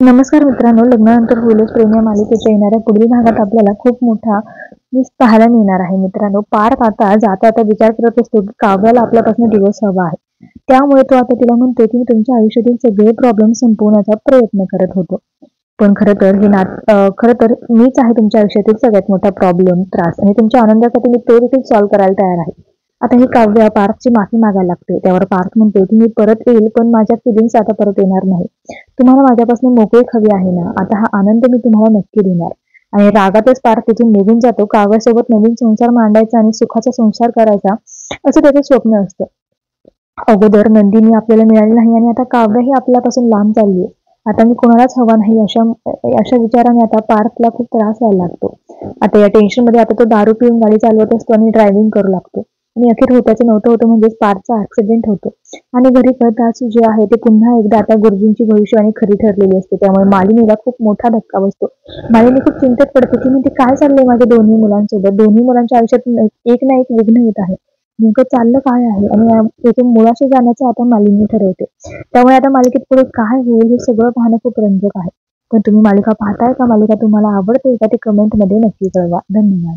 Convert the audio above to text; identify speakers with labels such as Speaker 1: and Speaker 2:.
Speaker 1: नमस्कार मित्रांनो, लग्नानंतर होईलच प्रेम या मालिकेच्या येणाऱ्या पुढील भागात आपल्याला खूप मोठा ट्विस्ट पाहायला मिळणार आहे. मित्रांनो, पार्थ आता जाता विचार करत असतो की काव्याला आपल्यापासून दिवस हवा आहे. त्यामुळे तो आता तिला म्हणतो की मी तुमच्या आयुष्यातील सगळे प्रॉब्लेम संपवण्याचा प्रयत्न करत होतो. पण खरं तर मीच आहे तुमच्या आयुष्यातील सगळ्यात मोठा प्रॉब्लेम, त्रास आणि तुमच्या आनंदासाठी मी तो देखील सॉल्व्ह करायला तयार आहे. आता ही काव्य पार्थची माफी मागायला लागते. त्यावर पार्थ म्हणतो की मी परत येईल, पण माझ्या फिलिंग्स आता परत येणार नाही. तुम्हाला माझ्यापासून मोकळीक हवी आहे ना? आता हा आनंद मी तुम्हाला नक्की देणार. आणि रागातच पार्थ तिथून निघून जातो. काव्यासोबत नवीन संसार मांडायचा आणि सुखाचा संसार करायचा असं त्याचं स्वप्न असतं. अगोदर नंदिनी आपल्याला मिळाली नाही आणि आता काव्यही आपल्यापासून लांब चालली आहे. आता मी कोणालाच हवा नाही अशा अशा विचाराने आता पार्थला खूप त्रास व्हायला लागतो. आता या टेन्शनमध्ये आता तो दारू पिऊन गाडी चालवत असतो आणि ड्रायव्हिंग करू लागतो. आणि अखेर होत्याचं नव्हतं होतं म्हणजेच पार्थचा ऍक्सिडेंट होतो. आणि घरी कळताच जे आहे ते पुन्हा एकदा आता गुरुजींची भविष्यवाणी खरी ठरलेली असते. त्यामुळे मालिनीला खूप मोठा धक्का बसतो. मालिनी खूप चिंतेत पडते की म्हणते काय चाललंय माझ्या दोन्ही मुलांसोबत. दोन्ही मुलांच्या आयुष्यात एक ना एक विघ्न येत आहे. नेमकं चाललं काय आहे आणि त्याच्या मुळाशी जाण्याचं आता मालिनी ठरवते. त्यामुळे आता मालिकेत पुढे काय होईल हे सगळं पाहणं खूप रंजक आहे. पण तुम्ही मालिका पाहताय का? मालिका तुम्हाला आवडते का? ते कमेंटमध्ये नक्की कळवा. धन्यवाद.